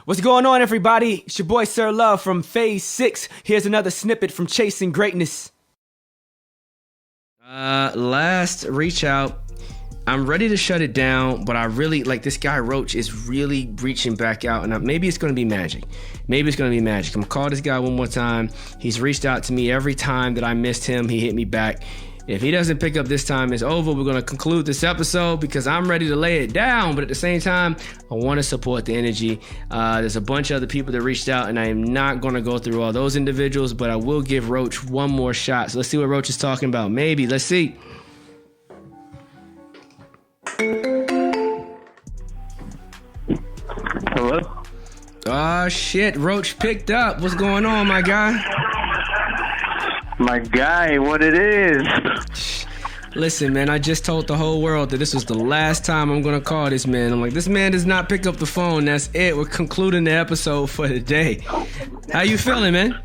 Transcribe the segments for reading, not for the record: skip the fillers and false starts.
What's going on, everybody? It's your boy Sirr Love from Phase 6. Here's another snippet from Chasing Greatness. Last reach out. I'm ready to shut it down, but I really, like, this guy Roach is really reaching back out, and maybe it's going to be magic. I'm going to call this guy one more time. He's reached out to me every time that I missed him. He hit me back. If he doesn't pick up this time, it's over. We're going to conclude this episode because I'm ready to lay it down. But at the same time, I want to support the energy. There's a bunch of other people that reached out, and I am not going to go through all those individuals, but I will give Roach one more shot. So let's see what Roach is talking about. Maybe. Let's see. Hello? Oh, shit. Roach picked up. What's going on, my guy? My guy, what it is? Listen, man, I just told the whole world that this was the last time I'm going to call this man. I'm like, this man does not pick up the phone. That's it. We're concluding the episode for the day. How you feeling, man?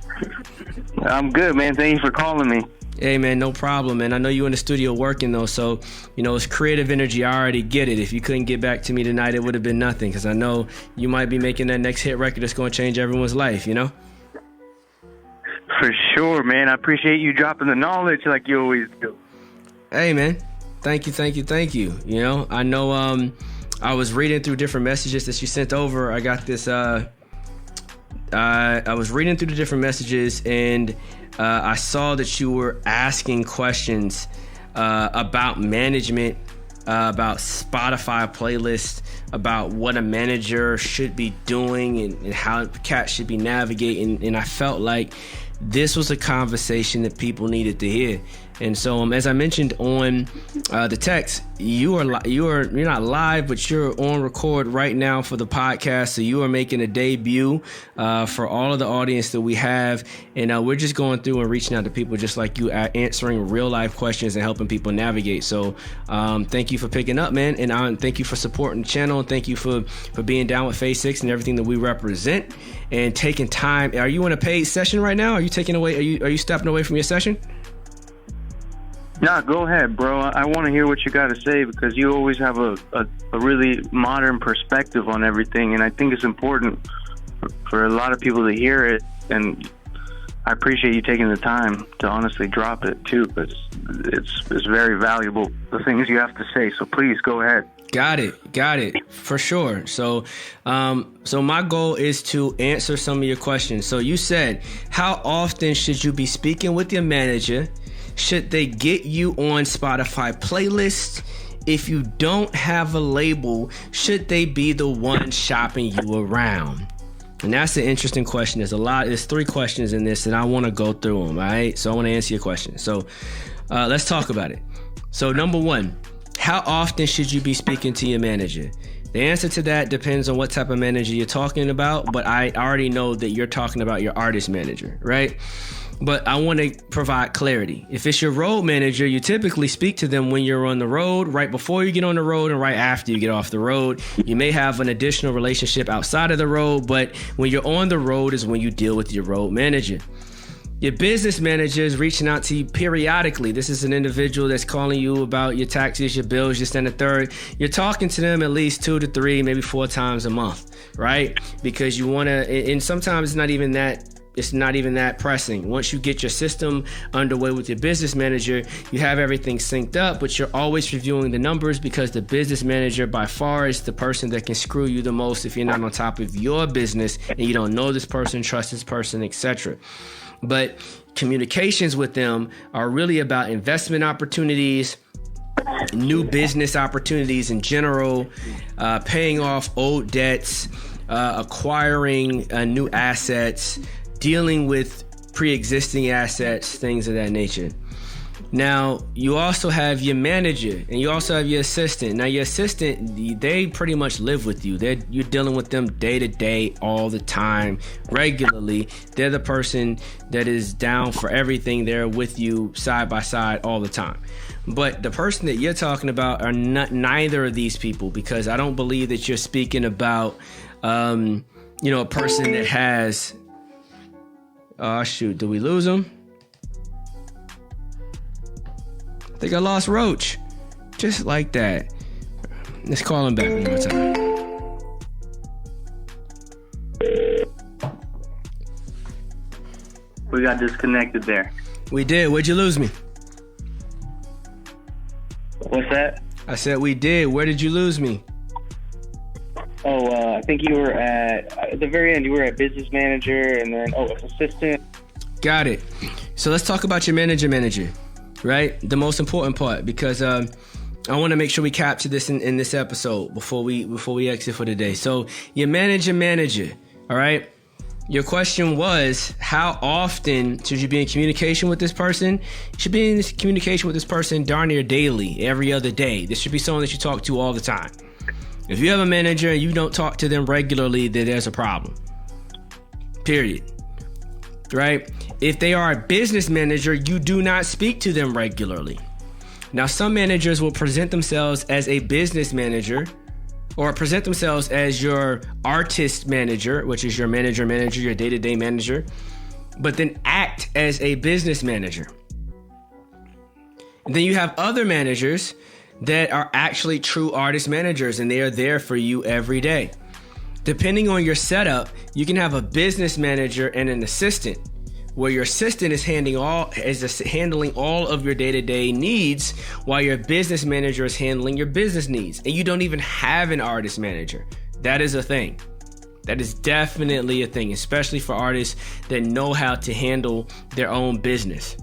I'm good, man. Thank you for calling me. Hey, man, no problem, man. I know you in the studio working, though, so, it's creative energy. I already get it. If you couldn't get back to me tonight, it would have been nothing, because I know you might be making that next hit record that's going to change everyone's life, For sure, man. I appreciate you dropping the knowledge like you always do. Hey, man. Thank you. I know I was reading through different messages that you sent over. I got this. I was reading through the different messages, and I saw that you were asking questions about management, about Spotify playlists, about what a manager should be doing and how cats should be navigating. And I felt like this was a conversation that people needed to hear. And so, as I mentioned on the text, you're not live, but you're on record right now for the podcast. So you are making a debut for all of the audience that we have, and we're just going through and reaching out to people just like you, answering real life questions and helping people navigate. So thank you for picking up, man, and thank you for supporting the channel, and thank you for being down with Phase 6 and everything that we represent and taking time. Are you in a paid session right now? Are you stepping away from your session? Nah, go ahead, bro. I want to hear what you got to say because you always have a really modern perspective on everything, and I think it's important for a lot of people to hear it, and I appreciate you taking the time to honestly drop it, too, because it's very valuable, the things you have to say, so please, go ahead. Got it, for sure. So my goal is to answer some of your questions. So you said, how often should you be speaking with your manager? Should they get you on Spotify playlists? If you don't have a label, should they be the one shopping you around? And that's an interesting question. There's 3 questions in this, and I want to go through them, all right? So I want to answer your question. So let's talk about it. So number 1, how often should you be speaking to your manager? The answer to that depends on what type of manager you're talking about, but I already know that you're talking about your artist manager, right? But I want to provide clarity. If it's your road manager, you typically speak to them when you're on the road, right before you get on the road and right after you get off the road. You may have an additional relationship outside of the road, but when you're on the road is when you deal with your road manager. Your business manager is reaching out to you periodically. This is an individual that's calling you about your taxes, your bills, your and the third. You're talking to them at least 2 to 3, maybe 4 times a month, right? Because you want to, and sometimes it's not even that pressing. Once you get your system underway with your business manager, you have everything synced up, but you're always reviewing the numbers because the business manager by far is the person that can screw you the most if you're not on top of your business and you don't know this person, trust this person, etc. But communications with them are really about investment opportunities, new business opportunities in general, paying off old debts, acquiring new assets, dealing with pre-existing assets, things of that nature. Now, you also have your manager and you also have your assistant. Now, your assistant, they pretty much live with you. You're dealing with them day to day, all the time, regularly. They're the person that is down for everything. They're with you side by side all the time. But the person that you're talking about are neither of these people, because I don't believe that you're speaking about, a person that has... Oh, shoot. Did we lose him? I think I lost Roach. Just like that. Let's call him back one more time. We got disconnected there. We did. Where'd you lose me? What's that? I said we did. Where did you lose me? I think you were at the very end. You were at business manager, and then assistant. Got it. So let's talk about your manager, right? The most important part, because I want to make sure we capture this in this episode before we exit for the day. So your manager, all right? Your question was, how often should you be in communication with this person? You should be in this communication with this person darn near daily, every other day. This should be someone that you talk to all the time. If you have a manager and you don't talk to them regularly, then there's a problem. Period. Right? If they are a business manager, you do not speak to them regularly. Now, some managers will present themselves as a business manager, or present themselves as your artist manager, which is your manager, your day-to-day manager, but then act as a business manager. And then you have other managers that are actually true artist managers, and they are there for you every day. Depending on your setup, you can have a business manager and an assistant, where your assistant is handling all of your day-to-day needs, while your business manager is handling your business needs. And you don't even have an artist manager. That is a thing. That is definitely a thing, especially for artists that know how to handle their own business.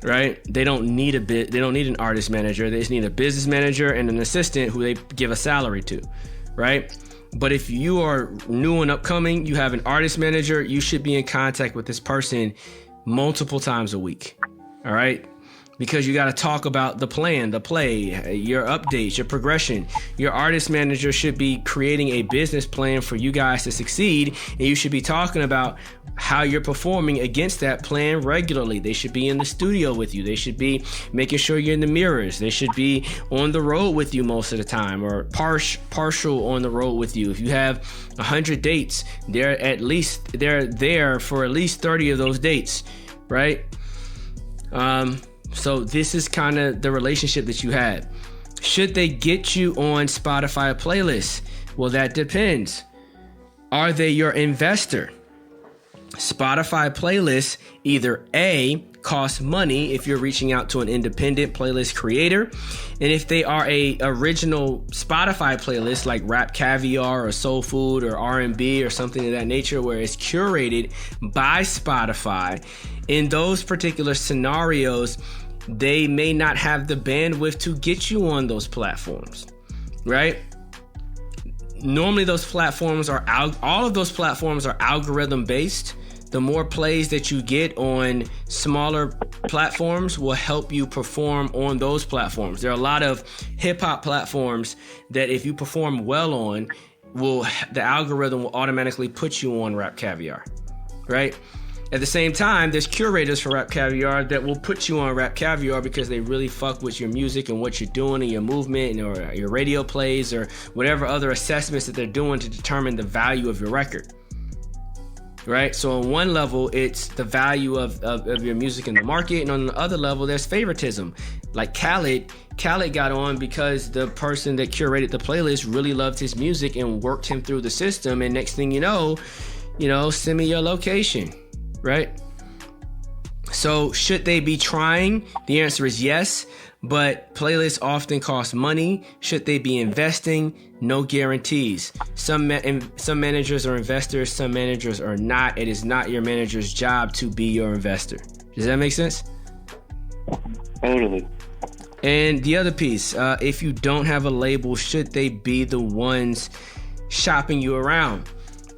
Right? They don't need an artist manager. They just need a business manager and an assistant who they give a salary to. Right? But if you are new and upcoming, you have an artist manager, you should be in contact with this person multiple times a week. All right? Because you got to talk about the plan, the play, your updates, your progression. Your artist manager should be creating a business plan for you guys to succeed. And you should be talking about how you're performing against that plan regularly. They should be in the studio with you. They should be making sure you're in the mirrors. They should be on the road with you most of the time, or partial on the road with you. If you have 100 dates, they're there for at least 30 of those dates, right? So this is kind of the relationship that you had. Should they get you on Spotify playlists? Well, that depends. Are they your investor? Spotify playlists either A, cost money if you're reaching out to an independent playlist creator, and if they are a original Spotify playlist like Rap Caviar or Soul Food or R&B or something of that nature, where it's curated by Spotify, in those particular scenarios, they may not have the bandwidth to get you on those platforms, right? Normally those platforms are all of those platforms are algorithm based. The more plays that you get on smaller platforms will help you perform on those platforms. There are a lot of hip hop platforms that if you perform well on, the algorithm will automatically put you on Rap Caviar, right? At the same time, there's curators for Rap Caviar that will put you on Rap Caviar because they really fuck with your music and what you're doing and your movement or your radio plays or whatever other assessments that they're doing to determine the value of your record. Right? So on one level, it's the value of your music in the market. And on the other level, there's favoritism. Like Khaled got on because the person that curated the playlist really loved his music and worked him through the system. And next thing you know, send me your location. Right? So should they be trying? The answer is yes, but playlists often cost money. Should they be investing? No guarantees. Some managers are investors, some managers are not. It is not your manager's job to be your investor. Does that make sense? Totally. And the other piece, if you don't have a label, should they be the ones shopping you around?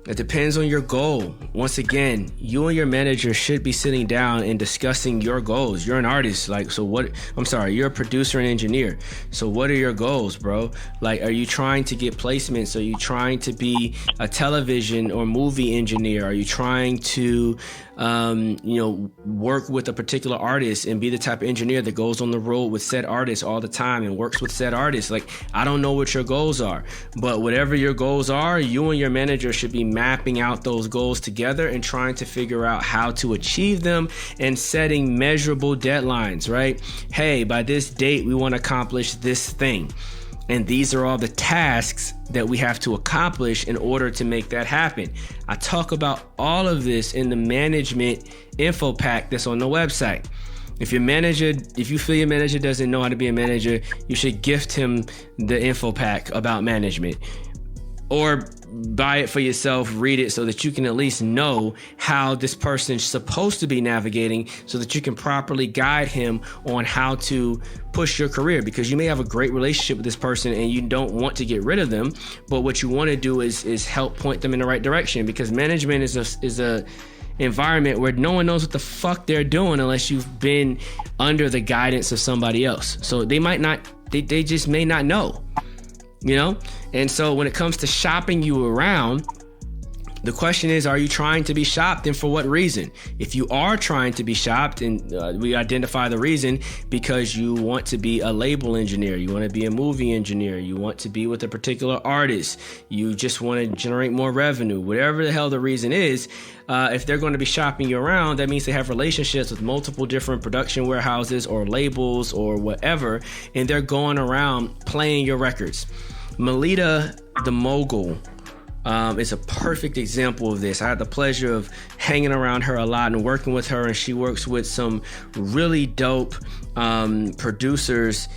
It depends on your goal. Once again, you and your manager should be sitting down and discussing your goals. You're an artist. You're a producer and engineer. So what are your goals, bro? Like, are you trying to get placements? Are you trying to be a television or movie engineer? Are you trying to, work with a particular artist and be the type of engineer that goes on the road with said artists all the time and works with said artists? Like, I don't know what your goals are, but whatever your goals are, you and your manager should be mapping out those goals together and trying to figure out how to achieve them and setting measurable deadlines, right? Hey, by this date, we want to accomplish this thing. And these are all the tasks that we have to accomplish in order to make that happen. I talk about all of this in the management info pack that's on the website. If you feel your manager doesn't know how to be a manager, you should gift him the info pack about management, or buy it for yourself, read it so that you can at least know how this person's supposed to be navigating, so that you can properly guide him on how to push your career. Because you may have a great relationship with this person and you don't want to get rid of them, but what you want to do is help point them in the right direction, because management is a environment where no one knows what the fuck they're doing unless you've been under the guidance of somebody else. So they just may not know, you know? And so when it comes to shopping you around, the question is, are you trying to be shopped, and for what reason? If you are trying to be shopped, and we identify the reason, because you want to be a label engineer, you want to be a movie engineer, you want to be with a particular artist, you just want to generate more revenue, whatever the hell the reason is, if they're going to be shopping you around, that means they have relationships with multiple different production warehouses or labels or whatever, and they're going around playing your records. Melita the Mogul is a perfect example of this. I had the pleasure of hanging around her a lot and working with her, and she works with some really dope producers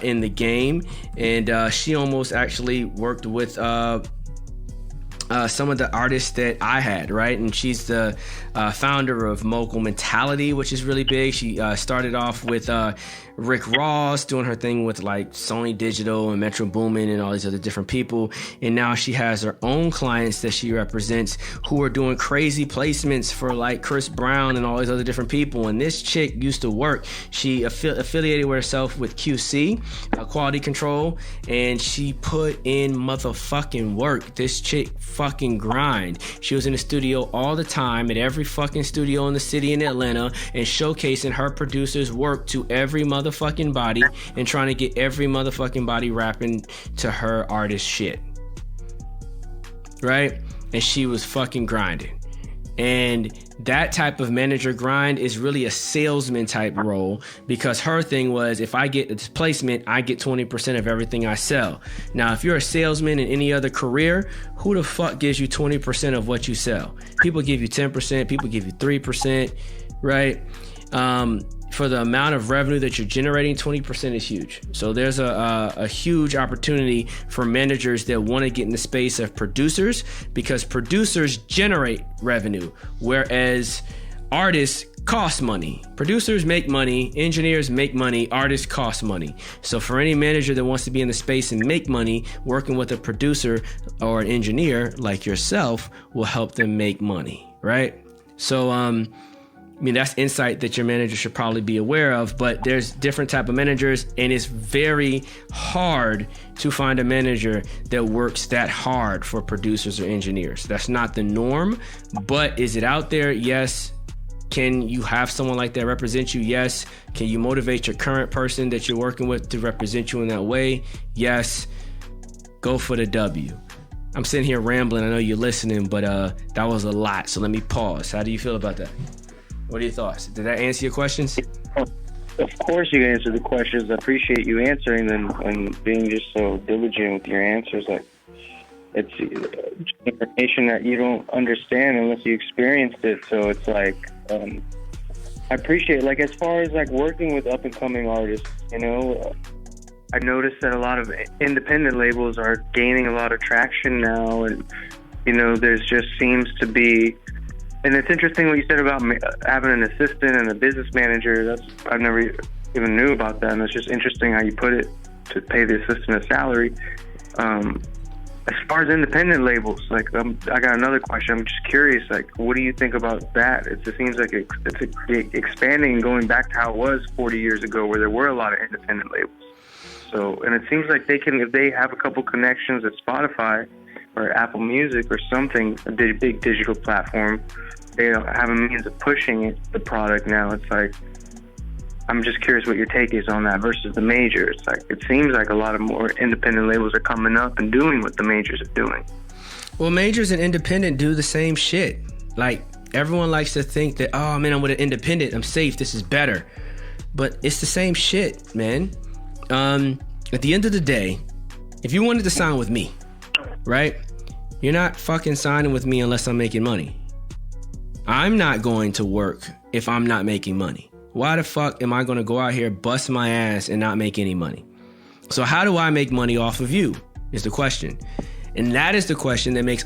in the game, and she almost actually worked with some of the artists that I had, right? And she's the founder of Mogul Mentality, which is really big. She started off with Rick Ross doing her thing with like Sony Digital and Metro Boomin and all these other different people. And now she has her own clients that she represents who are doing crazy placements for like Chris Brown and all these other different people. And this chick used to work. She affiliated with herself with QC, Quality Control, and she put in motherfucking work. This chick fucking grind. She was in the studio all the time at every fucking studio in the city in Atlanta and showcasing her producer's work to every motherfucking body and trying to get every motherfucking body rapping to her artist shit, right? And she was fucking grinding. And that type of manager grind is really a salesman type role, because her thing was, if I get this placement, I get 20% of everything I sell. Now, if you're a salesman in any other career, who the fuck gives you 20% of what you sell? People give you 10%, people give you 3%, right? For the amount of revenue that you're generating, 20% is huge. So there's a huge opportunity for managers that want to get in the space of producers, because producers generate revenue, whereas artists cost money. Producers make money, engineers make money, artists cost money. So for any manager that wants to be in the space and make money, working with a producer or an engineer like yourself will help them make money, right? So, I mean, that's insight that your manager should probably be aware of, but there's different type of managers, and it's very hard to find a manager that works that hard for producers or engineers. That's not the norm, but is it out there? Yes. Can you have someone like that represent you? Yes. Can you motivate your current person that you're working with to represent you in that way? Yes. Go for the W. I'm sitting here rambling. I know you're listening, but that was a lot. So let me pause. How do you feel about that? What are your thoughts? Did that answer your questions? Of course you answered the questions. I appreciate you answering them and being just so diligent with your answers. Like, it's information that you don't understand unless you experienced it. So it's like, I appreciate, like, as far as like working with up and coming artists, you know, I noticed that a lot of independent labels are gaining a lot of traction now, and you know, there's just seems to be. And it's interesting what you said about having an assistant and a business manager. I never even knew about that, and it's just interesting how you put it, to pay the assistant a salary. As far as independent labels, like, I got another question. I'm just curious, like, what do you think about that? It seems like it's expanding and going back to how it was 40 years ago, where there were a lot of independent labels. So, and it seems like they can, if they have a couple connections at Spotify or Apple Music or something, a big digital platform, they have a means of pushing the product now. It's like, I'm just curious what your take is on that versus the majors. Like, it seems like a lot of more independent labels are coming up and doing what the majors are doing. Well, majors and independent do the same shit. Like, everyone likes to think that, oh man, I'm with an independent, I'm safe, this is better. But it's the same shit, man. At the end of the day, If you wanted to sign with me, right? You're not fucking signing with me unless I'm making money. I'm not going to work if I'm not making money. Why the fuck am I going to go out here, bust my ass, and not make any money? So how do I make money off of you is the question. And that is the question that makes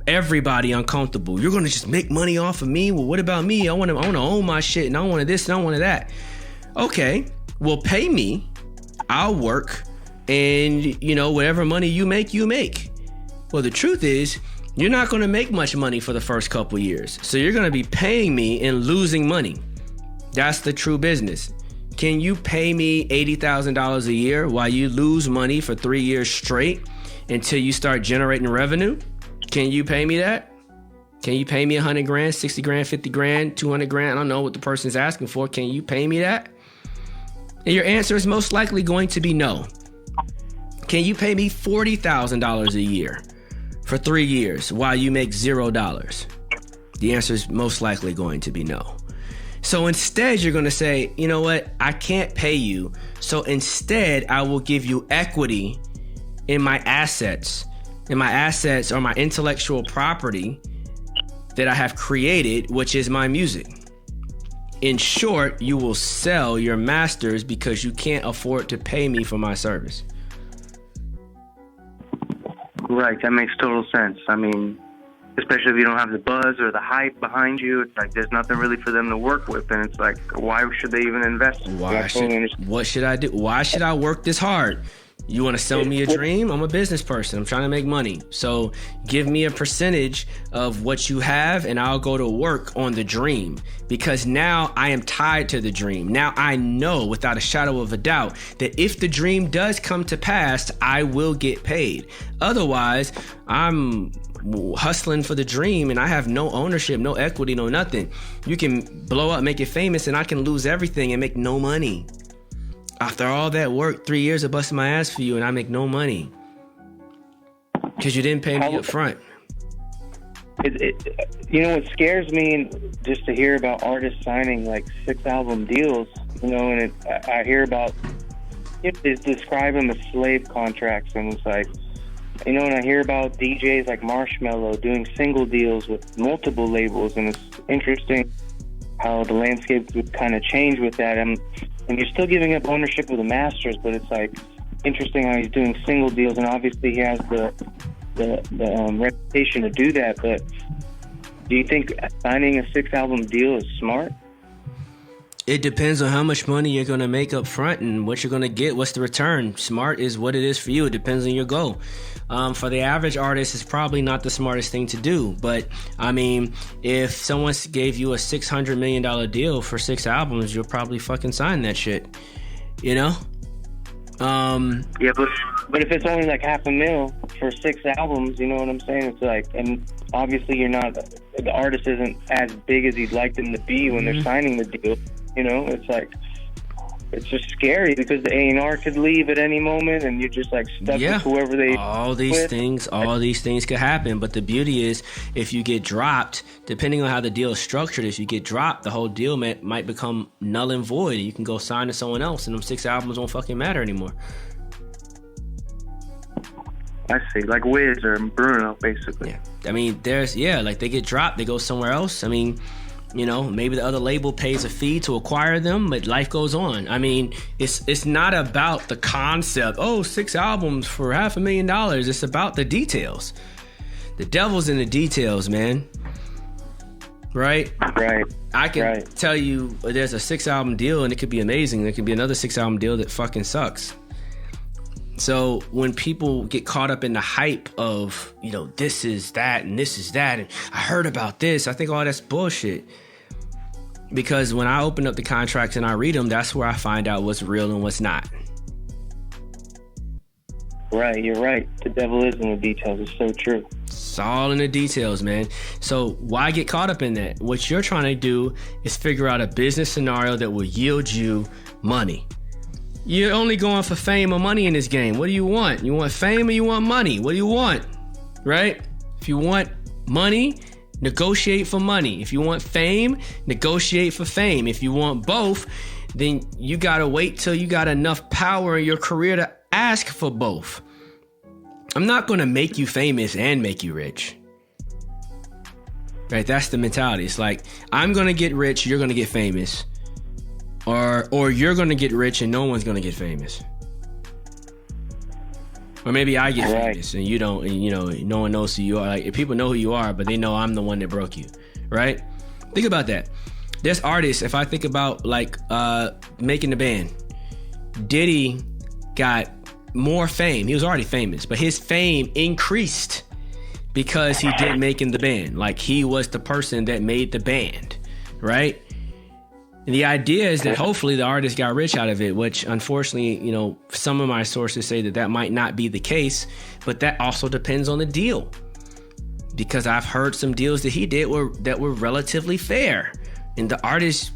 everybody uncomfortable. You're going to just make money off of me? Well, what about me? I want to own my shit, and I want this, and I want that. Okay, well, pay me. I'll work, and, whatever money you make, you make. Well, the truth is, you're not going to make much money for the first couple years. So you're going to be paying me and losing money. That's the true business. Can you pay me $80,000 a year while you lose money for 3 years straight until you start generating revenue? Can you pay me that? Can you pay me 100 grand, 60 grand, 50 grand, 200 grand? I don't know what the person's asking for. Can you pay me that? And your answer is most likely going to be no. Can you pay me $40,000 a year for 3 years while you make $0? The answer is most likely going to be no. So instead, you're going to say, you know what? I can't pay you. So instead, I will give you equity in my assets. And my assets are my intellectual property that I have created, which is my music. In short, you will sell your masters because you can't afford to pay me for my service. Right, that makes total sense. I mean, especially if you don't have the buzz or the hype behind you, it's like there's nothing really for them to work with, and it's like, why should they even invest? What should I do? Why should I work this hard? You want to sell me a dream? I'm a business person. I'm trying to make money. So give me a percentage of what you have and I'll go to work on the dream, because now I am tied to the dream. Now I know without a shadow of a doubt that if the dream does come to pass, I will get paid. Otherwise, I'm hustling for the dream and I have no ownership, no equity, no nothing. You can blow up, make it famous, and I can lose everything and make no money. After all that work, 3 years of busting my ass for you, and I make no money because you didn't pay me up front. What scares me, just to hear about artists signing like 6-album deals, and I hear about it, describe them as slave contracts, and it's like, and I hear about DJs like Marshmello doing single deals with multiple labels, and it's interesting how the landscape would kind of change with that. And you're still giving up ownership of the masters, but it's like interesting how he's doing single deals, and obviously he has the reputation to do that. But do you think signing a 6-album deal is smart? It depends on how much money you're going to make up front and what you're going to get. What's the return? Smart is what it is for you. It depends on your goal. For the average artist, it's probably not the smartest thing to do. But, I mean, if someone gave you a $600 million deal for 6 albums, you'll probably fucking sign that shit. Yeah, but if it's only like $500,000 for 6 albums, you know what I'm saying? It's like, and obviously the artist isn't as big as you'd like them to be when they're signing the deal. It's like, it's just scary because the A&R could leave at any moment and you're just like stuck with whoever they all these things could happen. But the beauty is, if you get dropped, depending on how the deal is structured, if you get dropped, the whole deal might become null and void. You can go sign to someone else and them 6 albums won't fucking matter anymore. I see, like Wiz or Bruno, basically. Yeah, I mean, like they get dropped, they go somewhere else. I mean, maybe the other label pays a fee to acquire them, but life goes on. I mean, it's not about the concept, 6 albums for $500,000. It's about the details. The devil's in the details, man. Right? Right. I can tell you there's a 6-album deal and it could be amazing. There could be another 6-album deal that fucking sucks. So when people get caught up in the hype of, this is that and this is that, and I heard about this, I think all that's bullshit. Because when I open up the contracts and I read them, that's where I find out what's real and what's not. Right, you're right. The devil is in the details. It's so true. It's all in the details, man. So why get caught up in that? What you're trying to do is figure out a business scenario that will yield you money. You're only going for fame or money in this game. What do you want? You want fame or you want money? What do you want? Right? If you want money, negotiate for money. If you want fame, negotiate for fame. If you want both, then you got to wait till you got enough power in your career to ask for both. I'm not going to make you famous and make you rich. Right? That's the mentality. It's like, I'm going to get rich, you're going to get famous. Or you're going to get rich and no one's going to get famous. Or maybe I get famous and you don't, and, you know, no one knows who you are. Like, people know who you are, but they know I'm the one that broke you. Right? Think about that. There's artists, if I think about like making the band, Diddy got more fame. He was already famous, but his fame increased because he did Making the Band. Like, he was the person that made the band, right? And the idea is that hopefully the artist got rich out of it, which unfortunately, you know, some of my sources say that that might not be the case, but that also depends on the deal. Because I've heard some deals that he did that were relatively fair, and the artist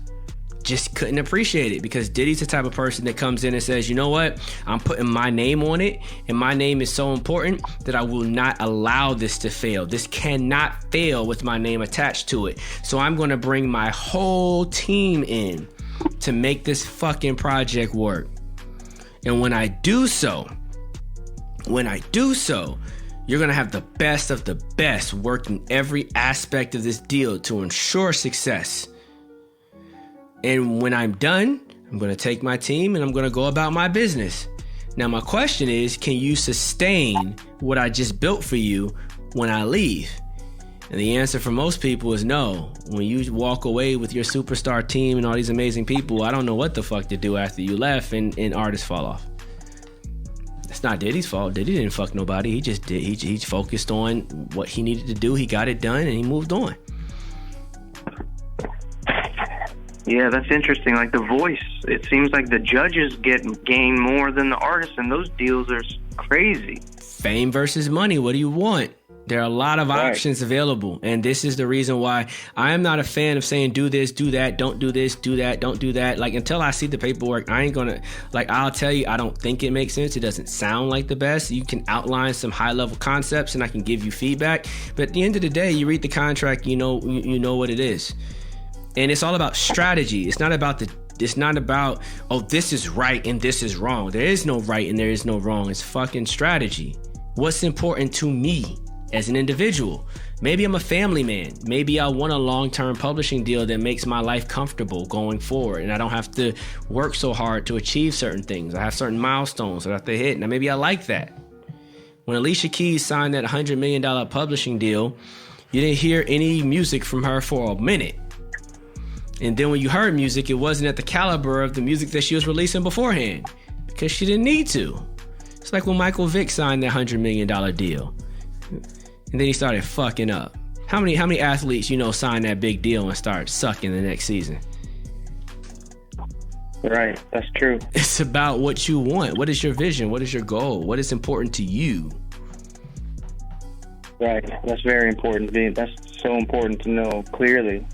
just couldn't appreciate it, because Diddy's the type of person that comes in and says, you know what, I'm putting my name on it, and my name is so important that I will not allow this to fail. This cannot fail with my name attached to it. So I'm going to bring my whole team in to make this fucking project work. And when I do so, you're going to have the best of the best working every aspect of this deal to ensure success. And when I'm done, I'm going to take my team and I'm going to go about my business. Now, my question is, can you sustain what I just built for you when I leave? And the answer for most people is no. When you walk away with your superstar team and all these amazing people, I don't know what the fuck to do after you left and artists fall off. It's not Diddy's fault. Diddy didn't fuck nobody. He just did. He focused on what he needed to do. He got it done and he moved on. Yeah, that's interesting. Like The Voice, it seems like the judges gain more than the artists, and those deals are crazy. Fame versus money. What do you want? There are a lot of options available, and this is the reason why I am not a fan of saying do this, do that, don't do this, do that, don't do that. Like, until I see the paperwork, I ain't gonna, like, I'll tell you, I don't think it makes sense. It doesn't sound like the best. You can outline some high level concepts and I can give you feedback, but at the end of the day, you read the contract, you know what it is. And it's all about strategy. It's not about oh, this is right and this is wrong. There is no right and there is no wrong. It's fucking strategy. What's important to me as an individual? Maybe I'm a family man. Maybe I want a long-term publishing deal that makes my life comfortable going forward, and I don't have to work so hard to achieve certain things. I have certain milestones that I have to hit. Now, maybe I like that. When Alicia Keys signed that $100 million publishing deal, you didn't hear any music from her for a minute. And then when you heard music, it wasn't at the caliber of the music that she was releasing beforehand, because she didn't need to. It's like when Michael Vick signed that $100 million deal, and then he started fucking up. How many athletes sign that big deal and start sucking the next season? Right, that's true. It's about what you want. What is your vision? What is your goal? What is important to you? Right, that's very important. That's so important to know clearly.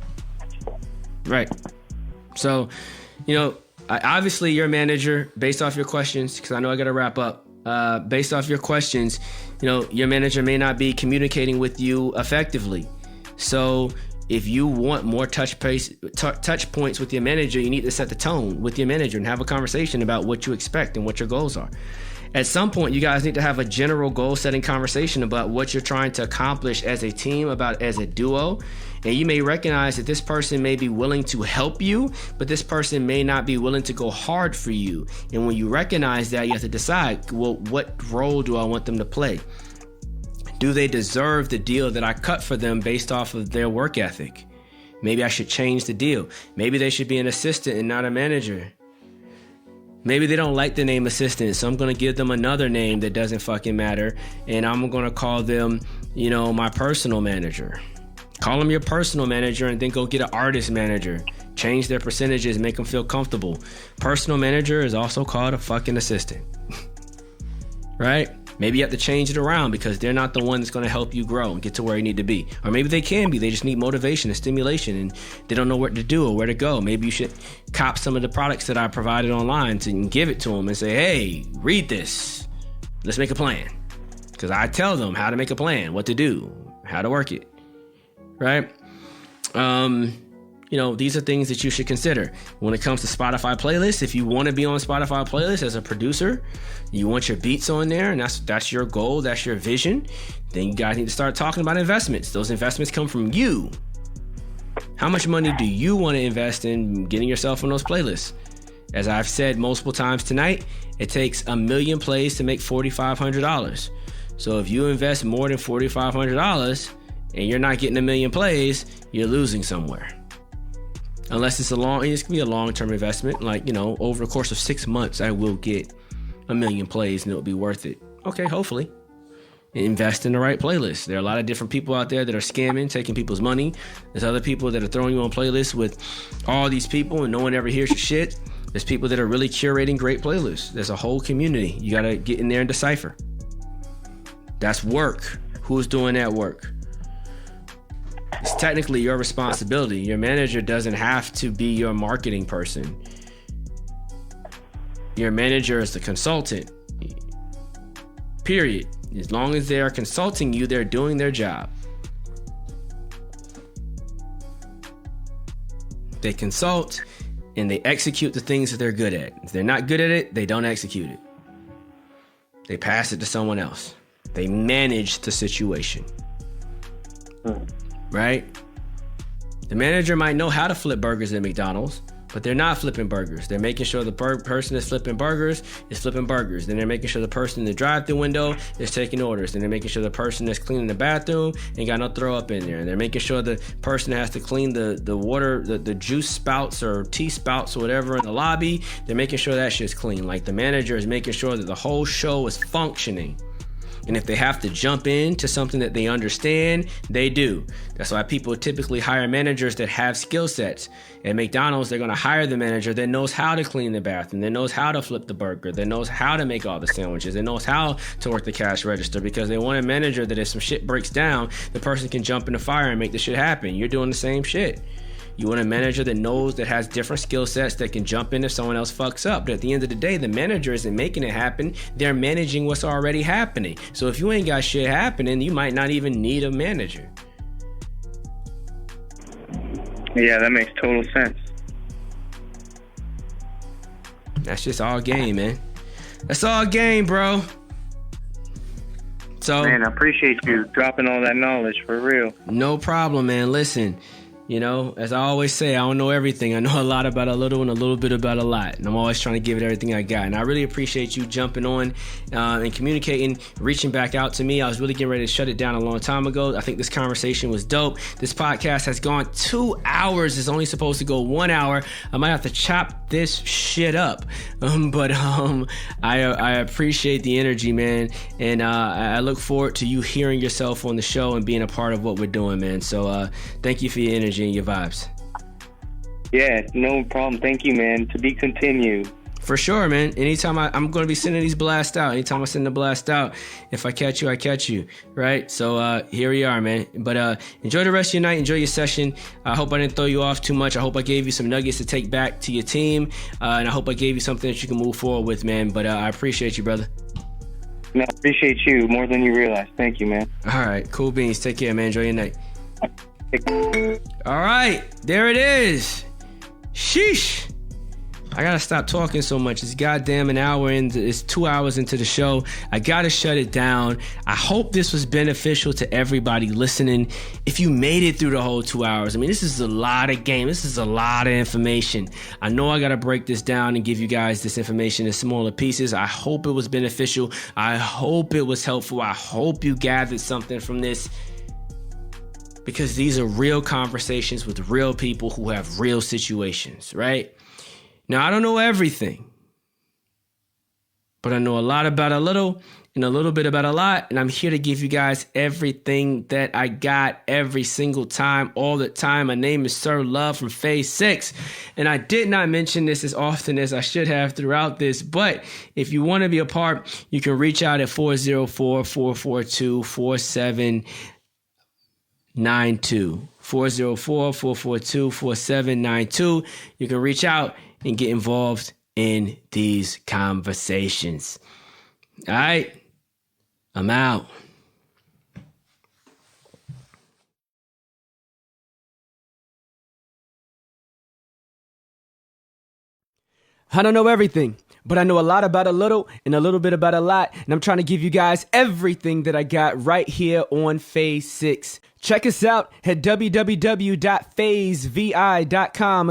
Right. So, obviously your manager, based off your questions, because I know I got to wrap up, based off your questions, your manager may not be communicating with you effectively. So if you want more touch points with your manager, you need to set the tone with your manager and have a conversation about what you expect and what your goals are. At some point, you guys need to have a general goal-setting conversation about what you're trying to accomplish as a team, as a duo. And you may recognize that this person may be willing to help you, but this person may not be willing to go hard for you. And when you recognize that, you have to decide, well, what role do I want them to play? Do they deserve the deal that I cut for them based off of their work ethic? Maybe I should change the deal. Maybe they should be an assistant and not a manager. Maybe they don't like the name assistant, so I'm going to give them another name that doesn't fucking matter, and I'm going to call them, my personal manager. Call them your personal manager and then go get an artist manager. Change their percentages, make them feel comfortable. Personal manager is also called a fucking assistant. Right? Maybe you have to change it around because they're not the one that's going to help you grow and get to where you need to be. Or maybe they can be. They just need motivation and stimulation and they don't know what to do or where to go. Maybe you should cop some of the products that I provided online and give it to them and say, hey, read this. Let's make a plan. Because I tell them how to make a plan, what to do, how to work it. Right? these are things that you should consider. When it comes to Spotify playlists, if you want to be on Spotify playlists as a producer, you want your beats on there, and that's your goal, that's your vision, then you guys need to start talking about investments. Those investments come from you. How much money do you want to invest in getting yourself on those playlists? As I've said multiple times tonight, it takes 1 million plays to make $4,500. So if you invest more than $4,500 and you're not getting 1 million plays, you're losing somewhere. Unless it's can be a long-term investment, like, over the course of 6 months, I will get 1 million plays and it'll be worth it. Okay, hopefully. Invest in the right playlist. There are a lot of different people out there that are scamming, taking people's money. There's other people that are throwing you on playlists with all these people and no one ever hears your shit. There's people that are really curating great playlists. There's a whole community. You got to get in there and decipher. That's work. Who's doing that work? It's technically your responsibility. Your manager doesn't have to be your marketing person. Your manager is the consultant. Period. As long as they are consulting you, they're doing their job. They consult and they execute the things that they're good at. If they're not good at it, they don't execute it. They pass it to someone else. They manage the situation. Right? The manager might know how to flip burgers at McDonald's, but they're not flipping burgers. They're making sure the person that's flipping burgers is flipping burgers. Then they're making sure the person in the drive-thru window is taking orders. And they're making sure the person that's cleaning the bathroom ain't got no throw up in there. And they're making sure the person that has to clean the water, the juice spouts or tea spouts or whatever in the lobby, they're making sure that shit's clean. Like, the manager is making sure that the whole show is functioning. And if they have to jump into something that they understand, they do. That's why people typically hire managers that have skill sets. At McDonald's, they're going to hire the manager that knows how to clean the bathroom, that knows how to flip the burger, that knows how to make all the sandwiches, that knows how to work the cash register, because they want a manager that if some shit breaks down, the person can jump in the fire and make the shit happen. You're doing the same shit. You want a manager that knows, that has different skill sets, that can jump in if someone else fucks up. But at the end of the day, the manager isn't making it happen. They're managing what's already happening. So if you ain't got shit happening, you might not even need a manager. Yeah, that makes total sense. That's just all game, man. That's all game, bro. So, man, I appreciate you dropping all that knowledge, for real. No problem, man. Listen. As I always say, I don't know everything. I know a lot about a little and a little bit about a lot. And I'm always trying to give it everything I got. And I really appreciate you jumping on and communicating, reaching back out to me. I was really getting ready to shut it down a long time ago. I think this conversation was dope. This podcast has gone 2 hours. It's only supposed to go 1 hour. I might have to chop this shit up. But I appreciate the energy, man. And I look forward to you hearing yourself on the show and being a part of what we're doing, man. So thank you for your energy and your vibes. Yeah, no problem. Thank you, man. To be continued. For sure, man. Anytime I'm going to be sending these blasts out. Anytime I send the blast out, if I catch you, I catch you. Right? So here we are, man. But enjoy the rest of your night. Enjoy your session. I hope I didn't throw you off too much. I hope I gave you some nuggets to take back to your team. And I hope I gave you something that you can move forward with, man. But I appreciate you, brother. No, I appreciate you more than you realize. Thank you, man. All right. Cool beans. Take care, man. Enjoy your night. All right, there it is. Sheesh. I gotta stop talking so much. It's goddamn an hour in. It's 2 hours into the show. I gotta shut it down. I hope this was beneficial to everybody listening. If you made it through the whole 2 hours, I mean, this is a lot of game. This is a lot of information. I know I gotta break this down and give you guys this information in smaller pieces. I hope it was beneficial. I hope it was helpful. I hope you gathered something from this. Because these are real conversations with real people who have real situations, right? Now, I don't know everything, but I know a lot about a little and a little bit about a lot. And I'm here to give you guys everything that I got every single time, all the time. My name is Sirr Love from Phase 6. And I did not mention this as often as I should have throughout this. But if you want to be a part, you can reach out at 404-442-4792. 404-442-4792. You can reach out and get involved in these conversations. All right, I'm out. I don't know everything, but I know a lot about a little and a little bit about a lot. And I'm trying to give you guys everything that I got right here on Phase 6. Check us out at www.phasevi.com.